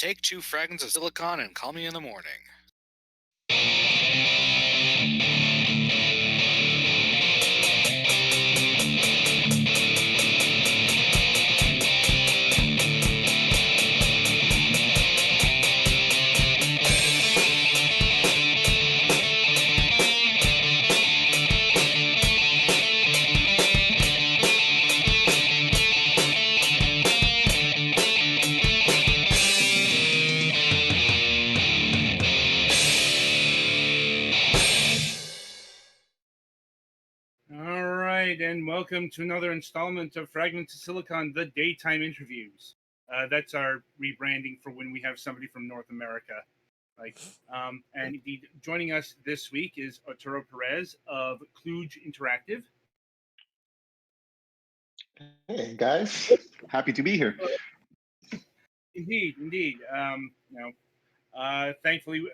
Take 2 fragments of silicon and call me in the morning. All right, and welcome to another installment of Fragments of Silicon, the daytime interviews. That's our rebranding for when we have somebody from North America. And indeed, joining us this week is Arturo Perez of Kludge Interactive. Hey guys, happy to be here. Indeed. Thankfully,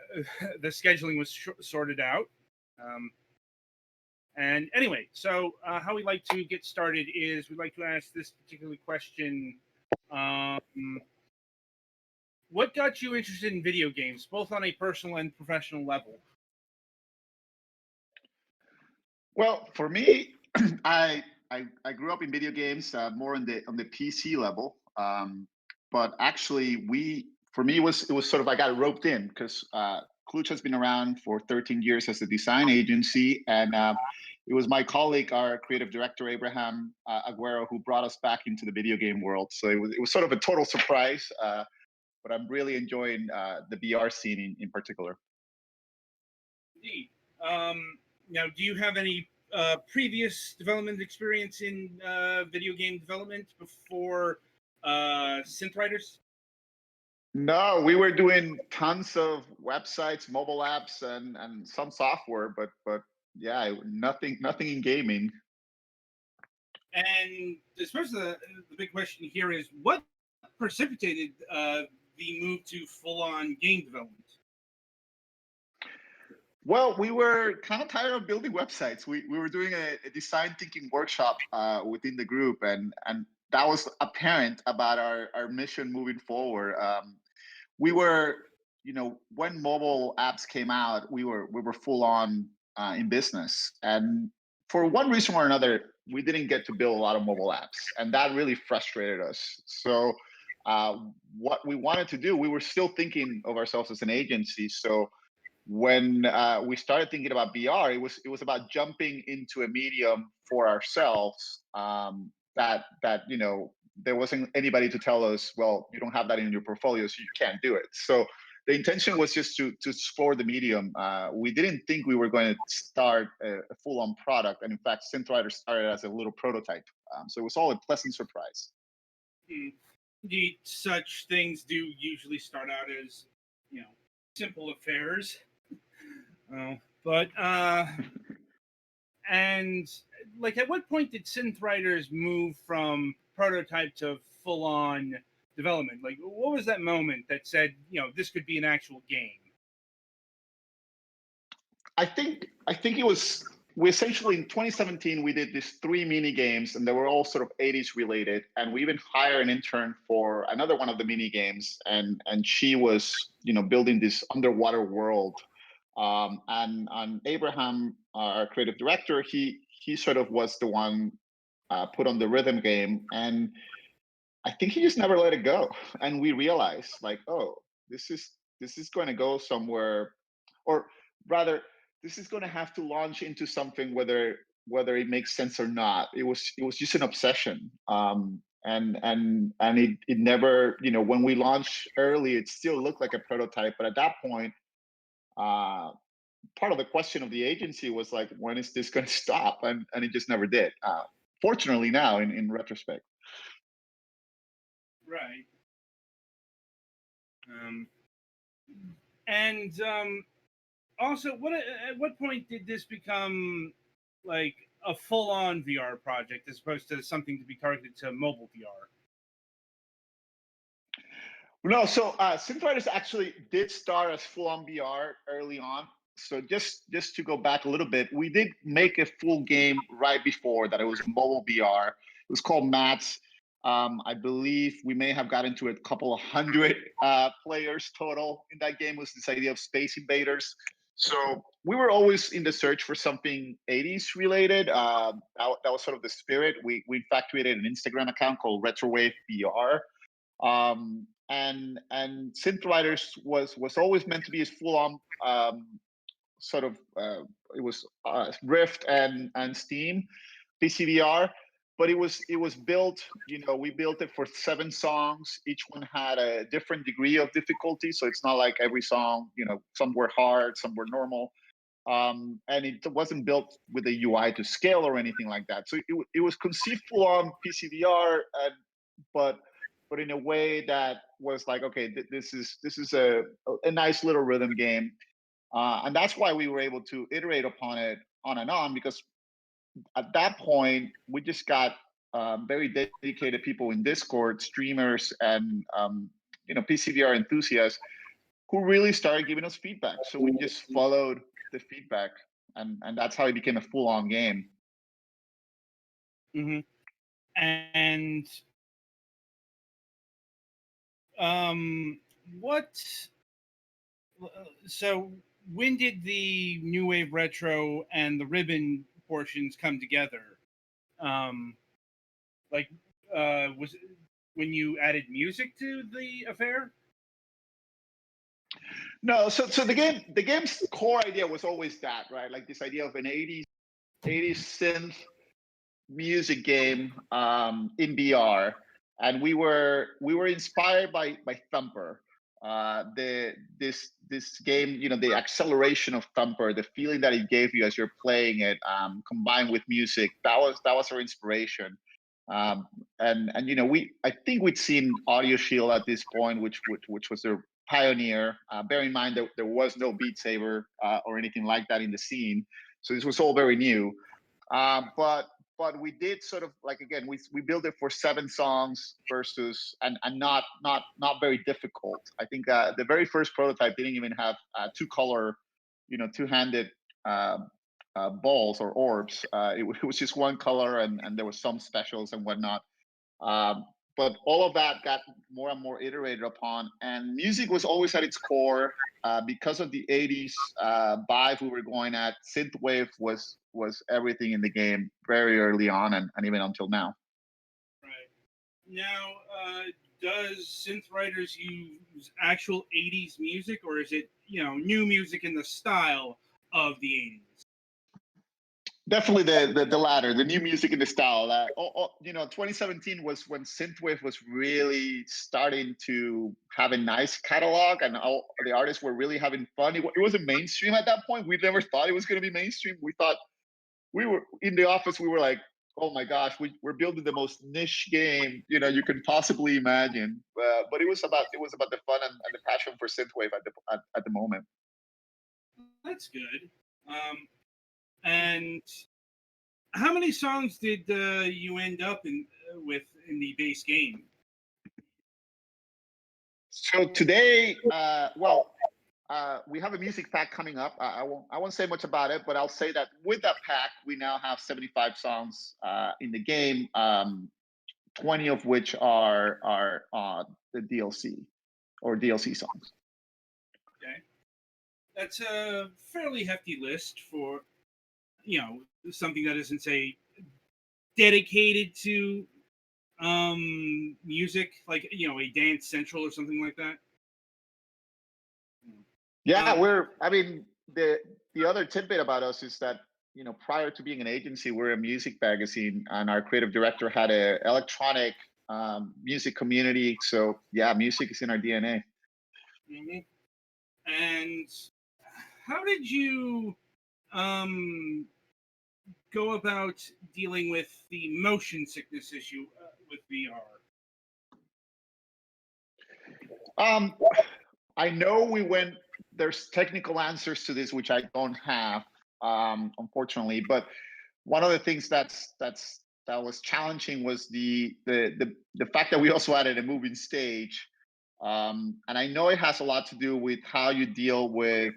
the scheduling was sorted out. And anyway, so how we like to get started is we'd like to ask this particular question. What got you interested in video games, both on a personal and professional level? Well, for me, I, I grew up in video games more on the PC level, but actually, for me it was sort of I got roped in because Kludge has been around for 13 years as a design agency, and it was my colleague, our creative director Abraham Aguero, who brought us back into the video game world. So it was sort of a total surprise, but I'm really enjoying the VR scene in particular. Indeed. Now, do you have any previous development experience in video game development before Synthwriters? No, we were doing tons of websites, mobile apps, and some software, but yeah, nothing in gaming. And I suppose the big question here is what precipitated the move to full-on game development? Well, we were kind of tired of building websites. We were doing a design thinking workshop within the group, and that was apparent about our mission moving forward. We were, when mobile apps came out, we were full on in business, and for one reason or another, we didn't get to build a lot of mobile apps, and that really frustrated us. So, what we wanted to do, we were still thinking of ourselves as an agency. So when we started thinking about VR, it was about jumping into a medium for ourselves, that there wasn't anybody to tell us, well, you don't have that in your portfolio, so you can't do it. So the intention was just to explore the medium. We didn't think we were going to start a full-on product, and in fact, Synthwriter started as a little prototype. So it was all a pleasant surprise. Indeed, such things do usually start out as, simple affairs. But and like, at what point did Synthwriters move from prototype to full-on development? Like, what was that moment that said, this could be an actual game? I think it was, we essentially in 2017 we did these 3 mini games, and they were all sort of 80s related, and we even hired an intern for another one of the mini games, and she was building this underwater world. And Abraham, our creative director, he sort of was the one put on the rhythm game, and I think he just never let it go. And we realized, like, oh, this is going to go somewhere, or rather, this is going to have to launch into something, whether it makes sense or not. It was just an obsession. And it never, when we launched early, it still looked like a prototype, but at that point, part of the question of the agency was like, when is this going to stop? And it just never did. Fortunately, now in retrospect. Right. And also, at what point did this become like a full-on VR project as opposed to something to be targeted to mobile VR? No, so Synthwriters actually did start as full-on VR early on. So just to go back a little bit, we did make a full game right before that. It was mobile VR. It was called Mats. I believe we may have gotten to a couple of hundred players total in that game. Was this idea of Space Invaders? So we were always in the search for something 80s related. That was sort of the spirit. We in fact created an Instagram account called Retrowave BR. And Synth Riders was always meant to be as full on sort of it was Rift and Steam PCVR, but it was built. We built it for 7 songs. Each one had a different degree of difficulty, so it's not like every song. Some were hard, some were normal, and it wasn't built with a UI to scale or anything like that. So it was conceived full on PCVR, but in a way that was like, okay, this is a nice little rhythm game. And that's why we were able to iterate upon it on and on, because at that point we just got very dedicated people in Discord, streamers, and PCVR enthusiasts who really started giving us feedback. So we just followed the feedback, and that's how it became a full-on game. Mm-hmm. And what? So when did the New Wave Retro and the Ribbon portions come together? Was it when you added music to the affair? No, so the game's core idea was always that, right? Like this idea of an 80s synth music game in VR, and we were inspired by Thumper. This game, the acceleration of Thumper, the feeling that it gave you as you're playing it, combined with music, that was our inspiration. And I think we'd seen Audio Shield at this point, which was a pioneer. Bear in mind that there was no Beat Saber or anything like that in the scene, so this was all very new. But we did sort of, like, again, we built it for 7 songs versus and not very difficult. I think the very first prototype didn't even have 2-color, 2-handed balls or orbs. It was just 1 color, and there was some specials and whatnot. But all of that got more and more iterated upon, and music was always at its core. Because of the 80s vibe we were going at, synthwave was everything in the game very early on, and even until now. Right. Now, does Synth Riders use actual 80s music, or is it, new music in the style of the 80s? Definitely the latter, the new music in the style. 2017 was when synthwave was really starting to have a nice catalog, and all the artists were really having fun. It wasn't mainstream at that point. We never thought it was going to be mainstream. We thought, we were in the office, we were like, oh my gosh, we're building the most niche game you can possibly imagine. But it was about the fun and the passion for synthwave at the moment. That's good. And how many songs did you end up with in the base game? So today, we have a music pack coming up. I won't say much about it, but I'll say that with that pack, we now have 75 songs in the game, 20 of which are the DLC or DLC songs. Okay, that's a fairly hefty list for something that isn't, say, dedicated to music, like a Dance Central or something like that. Yeah, the other tidbit about us is that prior to being an agency, we're a music magazine, and our creative director had a electronic music community. So yeah, music is in our DNA. Mm-hmm. And how did you go about dealing with the motion sickness issue with VR? I know there's technical answers to this, which I don't have, unfortunately. But one of the things that was challenging was the fact that we also added a moving stage. And I know it has a lot to do with how you deal with,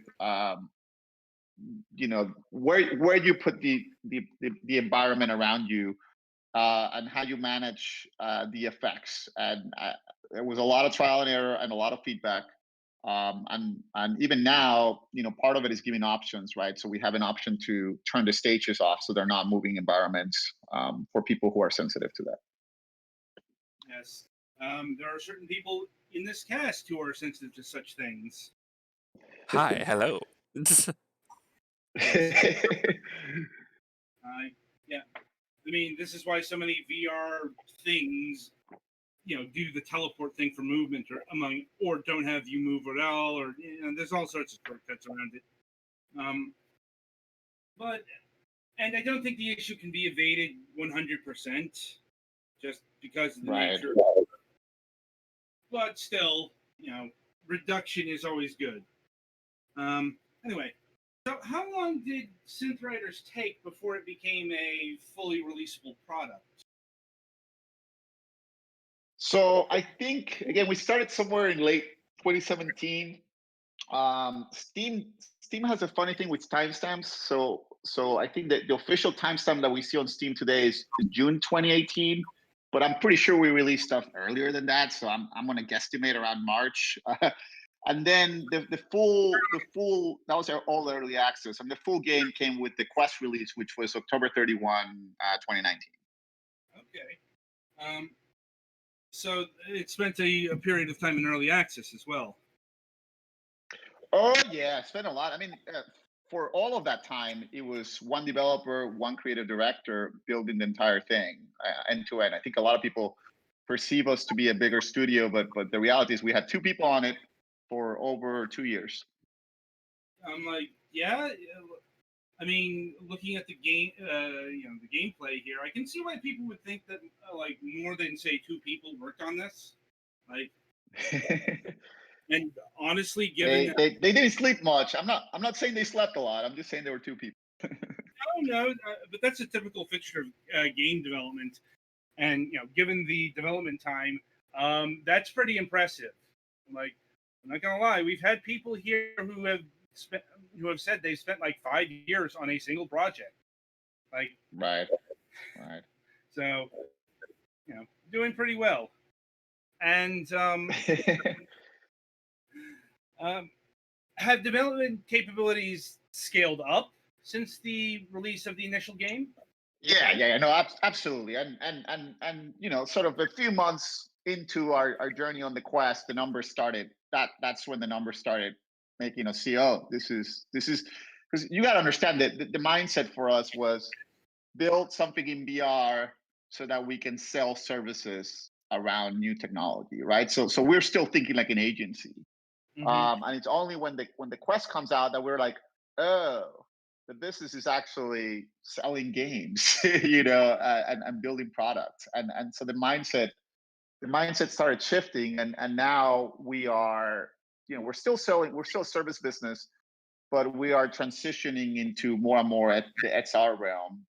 where you put the environment around you. and how you manage the effects. And there was a lot of trial and error and a lot of feedback. And even now, part of it is giving options, right? So we have an option to turn the stages off so they're not moving environments for people who are sensitive to that. Yes. There are certain people in this cast who are sensitive to such things. Hi, hello. Yes. Yeah. I mean, this is why so many VR things, do the teleport thing for movement or don't have you move at all, or there's all sorts of shortcuts around it. And I don't think the issue can be evaded 100%, just because of the Right. nature. But still, reduction is always good. Anyway, so how long did Synth Riders take before it became a fully releasable product? So I think, again, we started somewhere in late 2017. Steam has a funny thing with timestamps. So I think that the official timestamp that we see on Steam today is June 2018, but I'm pretty sure we released stuff earlier than that. So I'm going to guesstimate around March. And then the full that was all early access, and the full game came with the Quest release, which was October 31, 2019. Okay. So it spent a period of time in early access as well. Oh yeah, spent a lot. I mean, for all of that time, it was one developer, one creative director building the entire thing end to end. I think a lot of people perceive us to be a bigger studio, but the reality is we had two people on it for over 2 years. I'm like, yeah. I mean, looking at the game, the gameplay here, I can see why people would think that like more than say two people worked on this. Like, and honestly, given they didn't sleep much. I'm not saying they slept a lot. I'm just saying there were two people. I don't know, but that's a typical fixture of game development, and given the development time, that's pretty impressive. Like, I'm not gonna lie, we've had people here who have said they spent like 5 years on a single project. Like, right. So, doing pretty well. And have development capabilities scaled up since the release of the initial game? Yeah, no, absolutely. And sort of a few months into our journey on the Quest, the numbers started. That's when the numbers started making us see, oh, this is because you got to understand that the mindset for us was build something in VR so that we can sell services around new technology, right? So we're still thinking like an agency. Mm-hmm. And it's only when the Quest comes out that we're like, oh, the business is actually selling games, and building products. And so the mindset started shifting, and now we are, we're still a service business, but we are transitioning into more and more at the XR realm,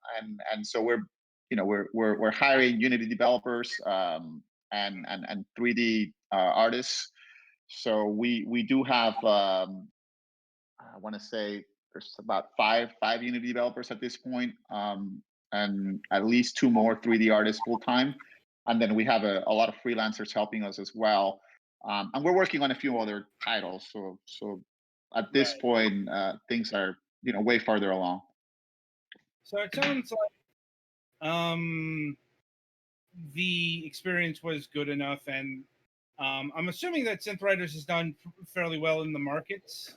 and so we're hiring Unity developers, and 3D artists. So we do have, I want to say there's about five Unity developers at this point, and at least two more 3D artists full time, and then we have a lot of freelancers helping us as well, and we're working on a few other titles. So at this point, things are way farther along. So it sounds like the experience was good enough, and I'm assuming that Synth Riders has done fairly well in the markets.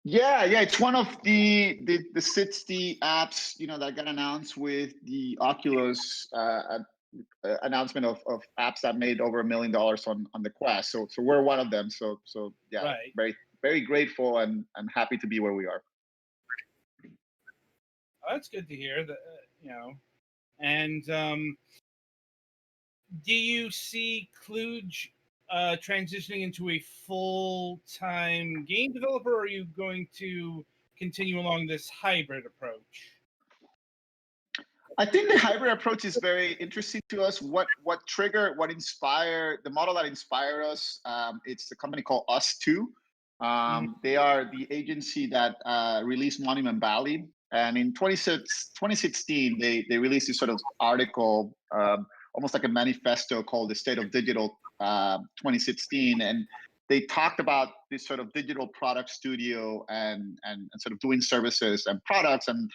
Yeah, it's one of the 60 apps that got announced with the Oculus announcement of apps that made over $1 million on the Quest. So we're one of them. So yeah, Right. very very grateful and happy to be where we are. Oh, that's good to hear. That and do you see Kludge transitioning into a full-time game developer, or are you going to continue along this hybrid approach? I think the hybrid approach is very interesting to us. What inspired the model that inspired us? It's a company called Us2. They are the agency that released Monument Valley. And in 2016, they released this sort of article, almost like a manifesto called "The State of Digital 2016," and they talked about this sort of digital product studio and sort of doing services and products. And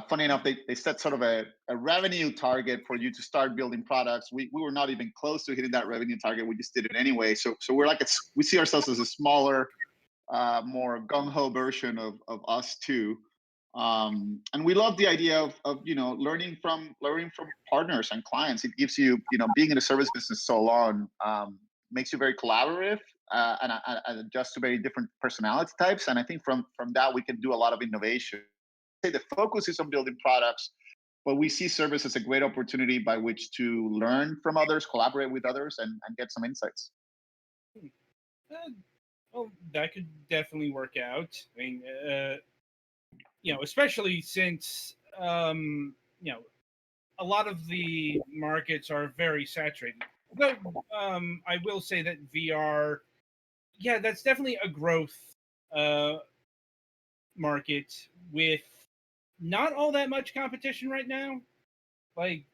funny enough, they set sort of a revenue target for you to start building products. We were not even close to hitting that revenue target. We just did it anyway. So we're like we see ourselves as a smaller, more gung ho version of us too. And we love the idea of learning from partners and clients. It gives you, being in the service business so long, makes you very collaborative, and adjust to very different personality types. And I think from that we can do a lot of innovation. Say the focus is on building products, but we see service as a great opportunity by which to learn from others, collaborate with others, and get some insights. Well, that could definitely work out. I mean, especially since a lot of the markets are very saturated. But I will say that VR, that's definitely a growth market with not all that much competition right now. Like,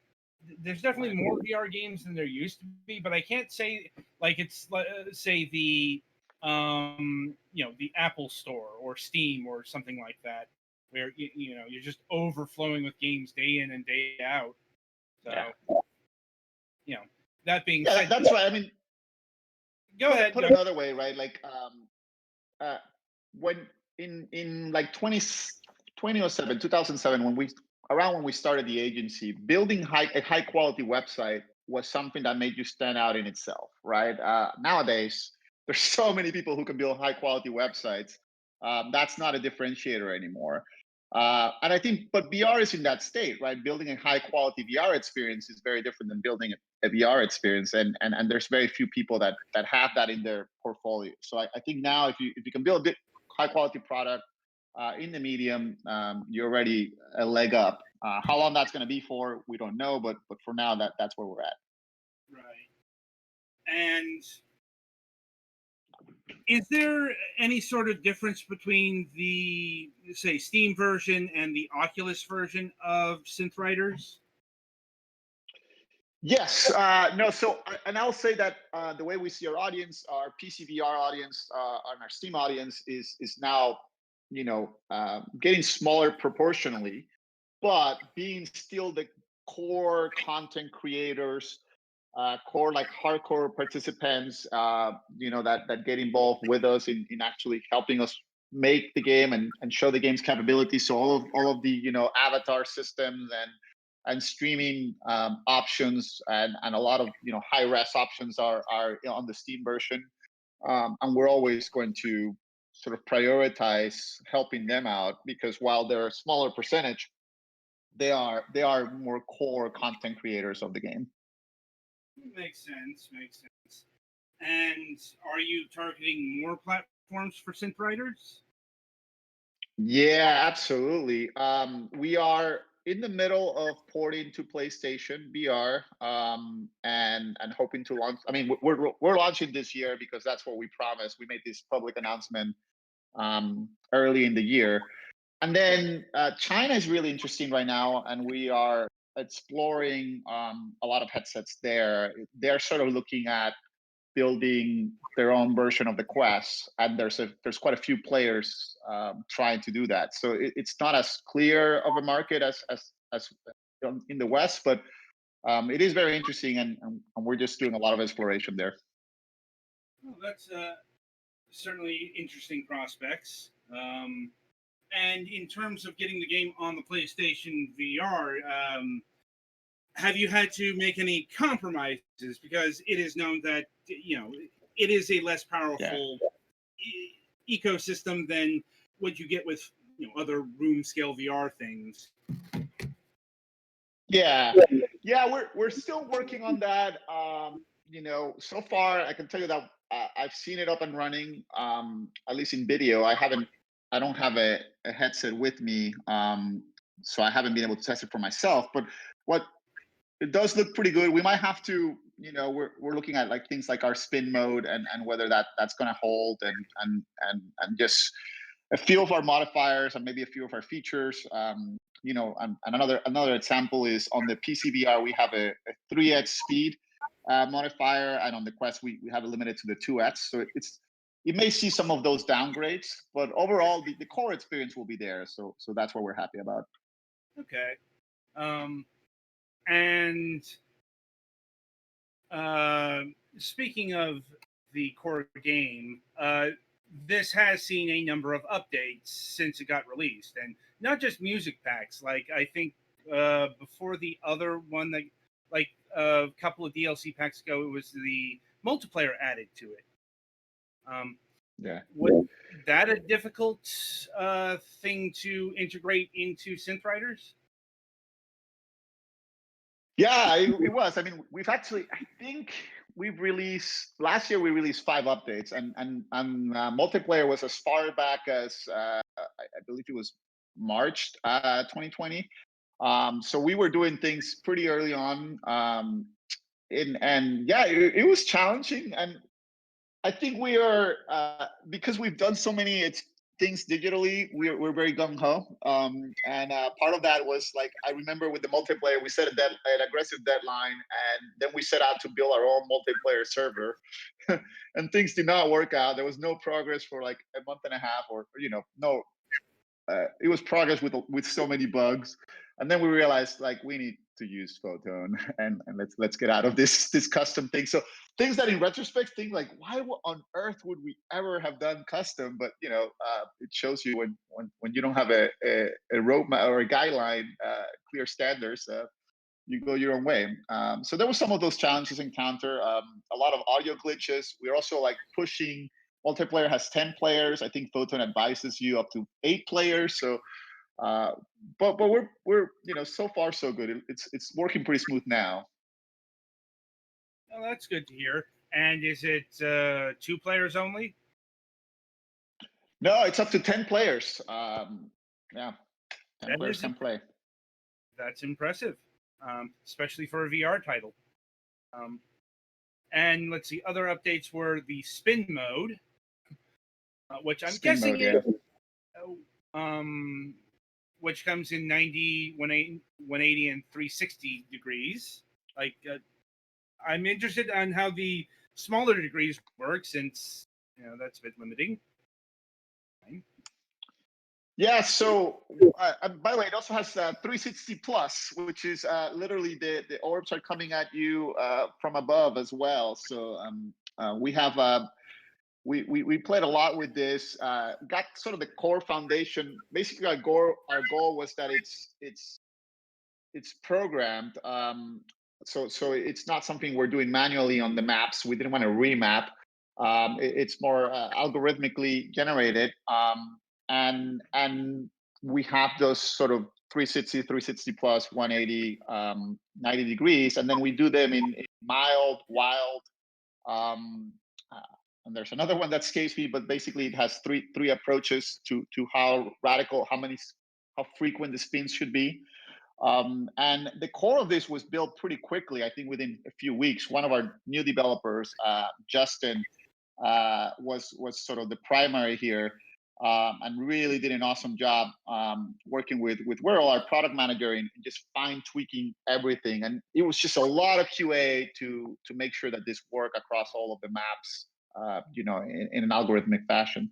there's definitely more VR games than there used to be, but I can't say like it's say the the Apple Store or Steam or something like that, where you're just overflowing with games day in and day out. So that being said, that's right. I mean, go ahead. Put another way, right? Like when in like 2007, 2007, when we started the agency, building a high quality website was something that made you stand out in itself, right? Nowadays, there's so many people who can build high quality websites. That's not a differentiator anymore. And I think, but VR is in that state, right? Building a high quality VR experience is very different than building a VR experience, and there's very few people that have that in their portfolio. So I think now, if you can build a high quality product in the medium, you're already a leg up. How long that's going to be for, we don't know, but for now, that's where we're at. Right. And is there any sort of difference between the, say, Steam version and the Oculus version of Synth Riders? Yes. No. So, and I'll say that the way we see our audience, our PC VR audience, and our Steam audience is now, getting smaller proportionally, but being still the core content creators, core like hardcore participants, that get involved with us in actually helping us make the game and show the game's capabilities. So all of the avatar systems and streaming options and a lot of high res options are on the Steam version, and we're always going to sort of prioritize helping them out, because while they're a smaller percentage, they are more core content creators of the game. Makes sense. And are you targeting more platforms for Synth Riders? Yeah, absolutely. We are in the middle of porting to PlayStation VR, and hoping to launch. I mean, we're launching this year because that's what we promised. We made this public announcement early in the year, and then China is really interesting right now, and we are exploring a lot of headsets there. They're sort of looking at building their own version of the Quest, and there's quite a few players trying to do that. So it's not as clear of a market as in the West, but it is very interesting, and we're just doing a lot of exploration there. Well, that's certainly interesting prospects. And in terms of getting the game on the PlayStation VR, have you had to make any compromises? Because it is known that it is a less powerful ecosystem than what you get with other room scale VR things. Yeah, we're still working on that. So far I can tell you that I've seen it up and running, at least in video. I don't have a headset with me, so I haven't been able to test it for myself. But it does look pretty good. We might have to, we're looking at like things like our spin mode and whether that's going to hold, and just a few of our modifiers and maybe a few of our features. And another example is on the PCVR, we have a 3x speed modifier, and on the Quest we have it limited to the 2x. So it may see some of those downgrades, but overall the core experience will be there. So that's what we're happy about. Okay. And speaking of the core game, this has seen a number of updates since it got released, and not just music packs. Like I think before the other one, that like a couple of DLC packs ago, it was the multiplayer added to it. Yeah. Was that a difficult thing to integrate into Synth Riders? Yeah, it was. I mean, I think we've released last year. We released 5 updates, and multiplayer was as far back as I believe it was March 2020. So we were doing things pretty early on, and yeah, it was challenging. And I think we are because we've done so many things digitally. We're very gung ho, and part of that was like I remember with the multiplayer, we set an aggressive deadline, and then we set out to build our own multiplayer server, and things did not work out. There was no progress for like a month and a half, or no. It was progress with so many bugs, and then we realized like we need to use Photon and let's get out of this custom thing. So things that in retrospect think like why on earth would we ever have done custom? But it shows you when you don't have a roadmap or a guideline, clear standards. You go your own way. So there were some of those challenges encounter. A lot of audio glitches. We're also like pushing. Multiplayer has 10 players. I think Photon advises you up to 8 players. So, but we're so far so good. It's working pretty smooth now. Oh, that's good to hear. And is it 2 players only? No, it's up to 10 players. Yeah, 10 players can play. That's impressive, especially for a VR title. And let's see, other updates were the spin mode, which I'm guessing is, which comes in 90, 180, and 360 degrees. Like, I'm interested on how the smaller degrees work, since that's a bit limiting. Yeah, so by the way, it also has 360 plus, which is literally the orbs are coming at you from above as well. So we have we played a lot with this. Got sort of the core foundation. Basically, our goal was that it's programmed. So it's not something we're doing manually on the maps. We didn't want to remap. It's more algorithmically generated. And we have those sort of 360 plus 180, 90 degrees, and then we do them in mild, wild, and there's another one that escapes me, but basically it has three approaches to how radical, how frequent the spins should be. And the core of this was built pretty quickly. I think within a few weeks. One of our new developers, Justin, was sort of the primary here, and really did an awesome job working with Whirl, our product manager, in just fine tweaking everything. And it was just a lot of QA to make sure that this worked across all of the maps, in an algorithmic fashion.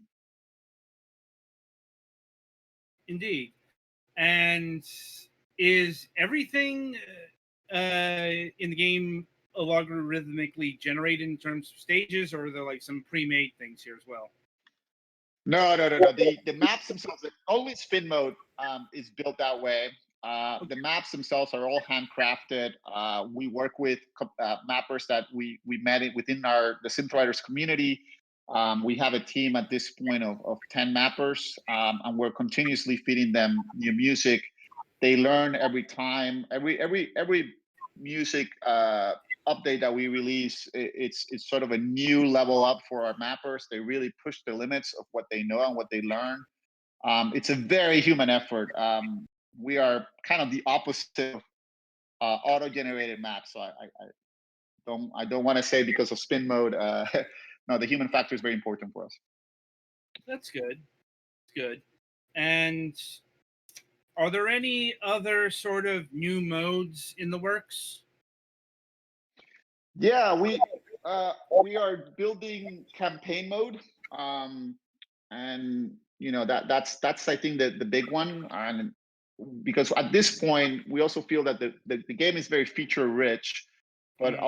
Indeed. And is everything in the game logarithmically generated in terms of stages, or are there like some pre-made things here as well? No. The maps themselves, only spin mode is built that way. The maps themselves are all handcrafted. We work with mappers that we met within the Synth Riders community. We have a team at this point of 10 mappers, and we're continuously feeding them new music. They learn every time. Every music update that we release, it's sort of a new level up for our mappers. They really push the limits of what they know and what they learn. It's a very human effort. We are kind of the opposite of auto-generated maps. So I don't want to say because of spin mode. No, the human factor is very important for us. That's good. Good. And are there any other sort of new modes in the works? Yeah, we are building campaign mode, and that's I think the big one, and because at this point we also feel that the game is very feature rich, but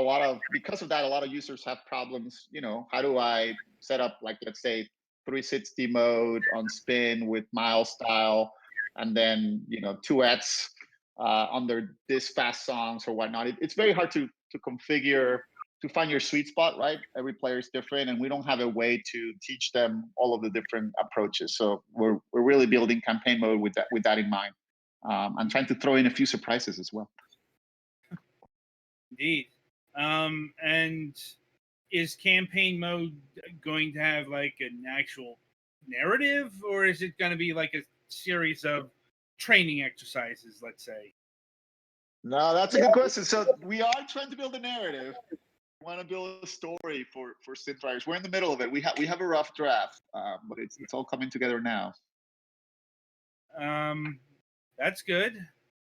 because of that a lot of users have problems. How do I set up, like, let's say 360 mode on spin with mile style, and then 2x under this fast songs or whatnot. It's very hard to configure, to find your sweet spot, right? Every player is different, and we don't have a way to teach them all of the different approaches. So we're really building campaign mode with that in mind, and trying to throw in a few surprises as well. Indeed. And is campaign mode going to have like an actual narrative, or is it going to be like a series of training exercises, let's say? No, that's a good question. So we are trying to build a narrative. We want to build a story for synth riders. We're in the middle of it. We have a rough draft, but it's all coming together now. That's good.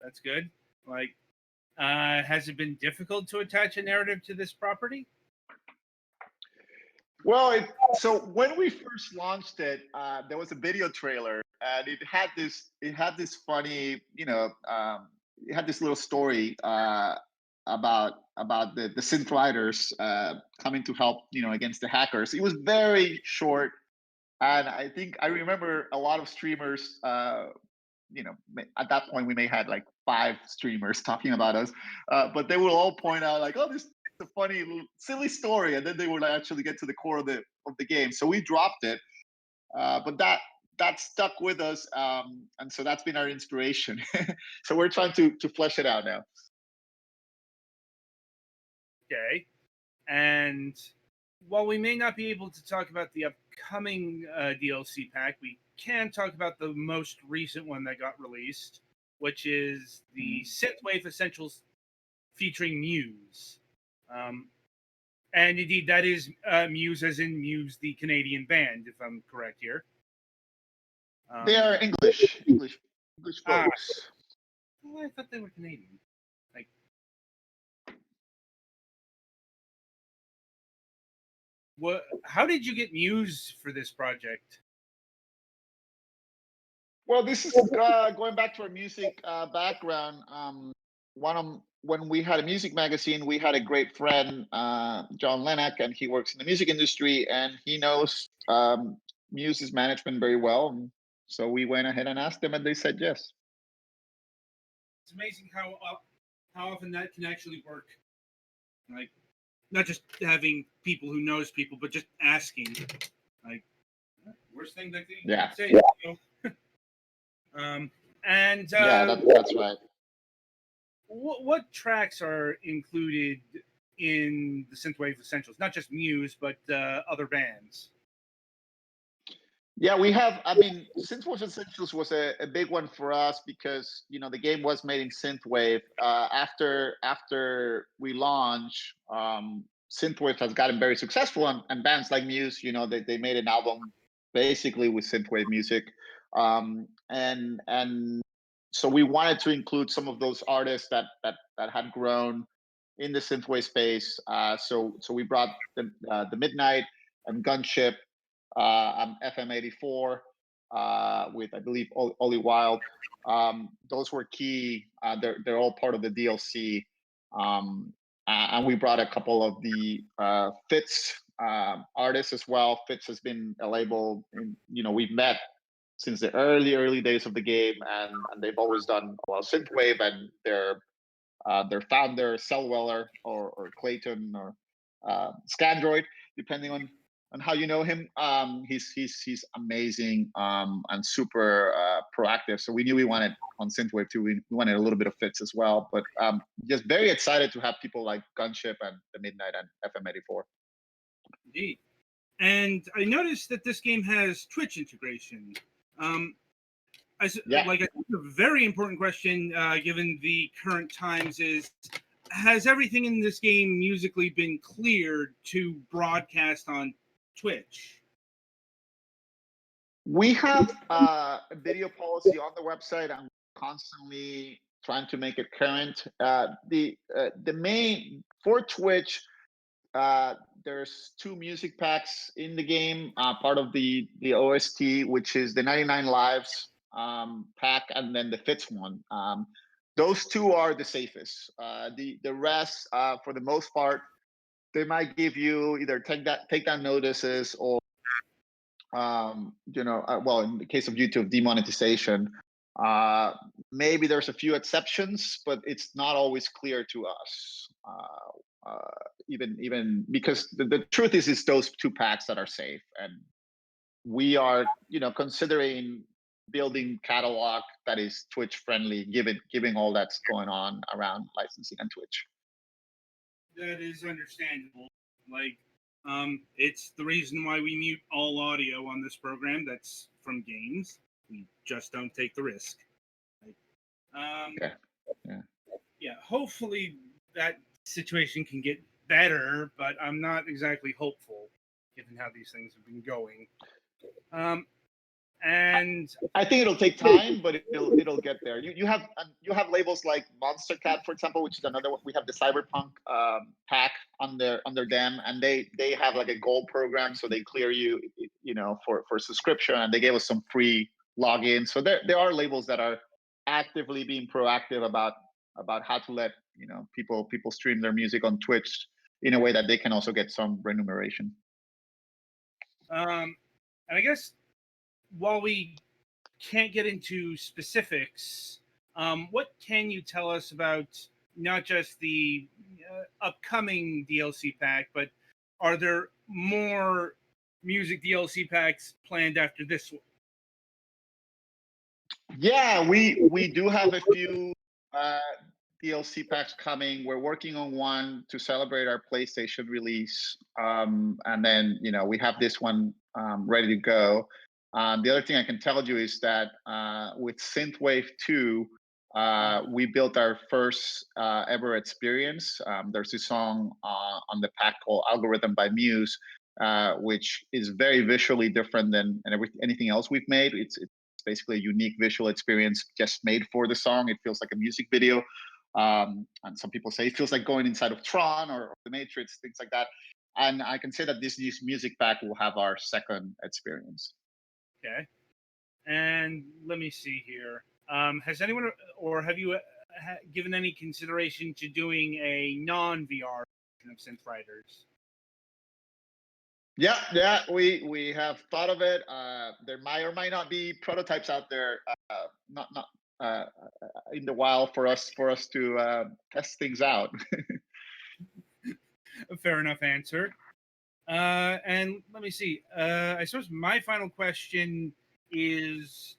That's good. Like, has it been difficult to attach a narrative to this property? Well, so when we first launched it, there was a video trailer, and it had this funny, it had this little story about the synth riders coming to help, against the hackers. It was very short, and I think I remember a lot of streamers. At that point we may had like 5 streamers talking about us, but they will all point out like, "Oh, this is a funny, silly story," and then they would actually get to the core of the game. So we dropped it, but that stuck with us, and so that's been our inspiration. So we're trying to flesh it out now. Okay. And while we may not be able to talk about the upcoming DLC pack, we can talk about the most recent one that got released, which is the Synthwave Essentials featuring Muse. And indeed, that is Muse, as in Muse, the Canadian band, if I'm correct here. They are English folks. Well, I thought they were Canadian. Like, what? How did you get Muse for this project? Well, this is going back to our music background. When we had a music magazine, we had a great friend, John Lennox, and he works in the music industry, and he knows Muse's management very well. And so we went ahead and asked them, and they said yes. It's amazing how often that can actually work. Like, not just having people who knows people, but just asking. Like, worst thing that they can say. Yeah. And That's right. What tracks are included in the Synthwave Essentials? Not just Muse, but other bands. Yeah, we have. I mean, Synthwave Essentials was a big one for us because the game was made in synthwave. After we launch, synthwave has gotten very successful, and bands like Muse, they made an album basically with synthwave music, and so we wanted to include some of those artists that had grown in the synthwave space. So we brought the Midnight and Gunship, FM84, with, I believe, Ollie Wild. Those were key. They're all part of the DLC. And we brought a couple of the Fitz artists as well. Fitz has been a label, we've met since the early days of the game, and they've always done a lot of synthwave, and their founder, Selweller or Clayton or Scandroid, depending on how you know him. He's amazing, and super proactive. So we knew we wanted on synthwave too. We wanted a little bit of Fitz as well, but just very excited to have people like Gunship and the Midnight and FM84. Indeed. And I noticed that this game has Twitch integration. I think a very important question, given the current times, is: has everything in this game musically been cleared to broadcast on Twitch? We have a video policy on the website, and we're constantly trying to make it current. The main for Twitch, there's two music packs in the game, part of the OST, which is the 99 Lives pack, and then the Fits one. Those two are the safest. The rest, for the most part, they might give you either take down notices or well, in the case of YouTube demonetization, maybe there's a few exceptions, but it's not always clear to us. Even because the truth is those two packs that are safe, and we are considering building catalog that is Twitch friendly, given all that's going on around licensing on Twitch. That is understandable. Like, it's the reason why we mute all audio on this program that's from games. We just don't take the risk. Like, yeah. Hopefully that situation can get better, but I'm not exactly hopeful given how these things have been going. And I think it'll take time, but it'll get there. You have labels like Monster Cat, for example, which is another one. We have the Cyberpunk pack under them, and they have like a gold program, so they clear you for subscription, and they gave us some free login. So there are labels that are actively being proactive about how to let people stream their music on Twitch in a way that they can also get some remuneration. And I guess while we can't get into specifics, what can you tell us about not just the upcoming DLC pack, but are there more music DLC packs planned after this one? Yeah, we do have a few DLC packs coming. We're working on one to celebrate our PlayStation release, and then we have this one ready to go. The other thing I can tell you is that with Synthwave 2, we built our first ever experience. There's a song on the pack called Algorithm by Muse, which is very visually different than anything else we've made. It's basically a unique visual experience just made for the song. It feels like a music video. And some people say it feels like going inside of Tron or The Matrix, things like that. And I can say that this music pack will have our second experience. Okay. And let me see here. Has anyone, or have you given any consideration to doing a non-VR version of Synth Riders? Yeah, we have thought of it. There might or might not be prototypes out there, not in the wild for us to test things out. A fair enough answer. And let me see. I suppose my final question is,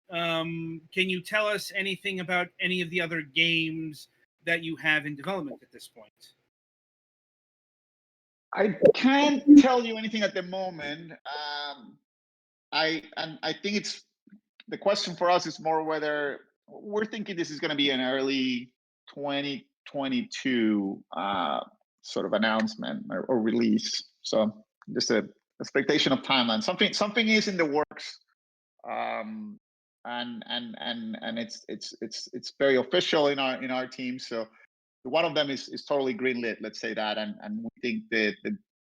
can you tell us anything about any of the other games that you have in development at this point? I can't tell you anything at the moment. I think it's the question for us is more whether we're thinking this is going to be an early 2022 sort of announcement or release. So just a expectation of timeline. Something is in the works, and it's very official in our team. So one of them is totally greenlit. Let's say that, and we think that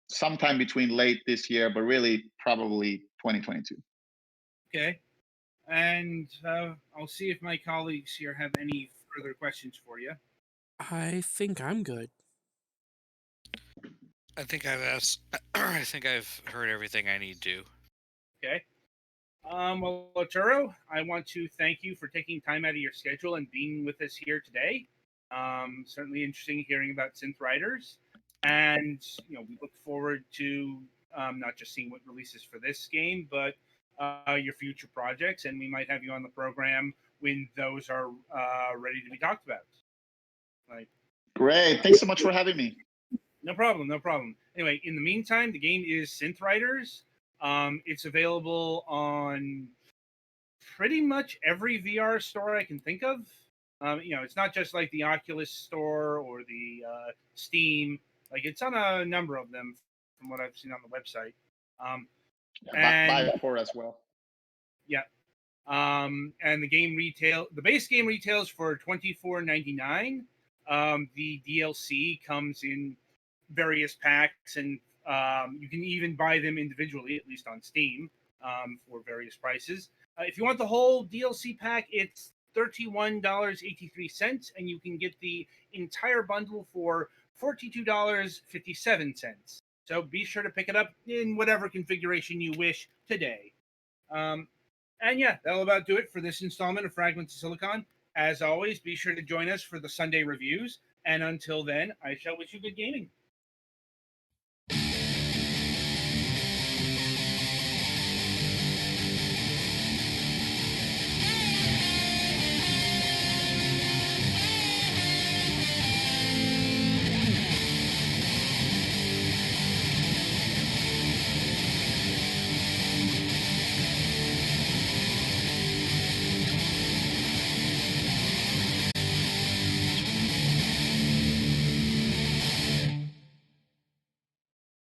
sometime between late this year, but really probably 2022. Okay. And I'll see if my colleagues here have any further questions for you. I think I'm good. I think I've asked. I think I've heard everything I need to. Okay. Well, Arturo, I want to thank you for taking time out of your schedule and being with us here today. Certainly interesting hearing about Synth Riders, and we look forward to not just seeing what releases for this game, but your future projects, and we might have you on the program when those are ready to be talked about. Great, thanks so much for having me. No problem. Anyway, in the meantime, the game is Synth Riders. It's available on pretty much every VR store I can think of. It's not just like the Oculus store or the Steam. Like, it's on a number of them from what I've seen on the website. Buy 4 as well. Yeah. And the base game retails for $24.99. The DLC comes in various packs, and you can even buy them individually, at least on Steam, for various prices. If you want the whole DLC pack, it's $31.83, and you can get the entire bundle for $42.57. So be sure to pick it up in whatever configuration you wish today. Um, and yeah, that'll about do it for this installment of Fragments of Silicon. As always, be sure to join us for the Sunday reviews. And until then, I shall wish you good gaming.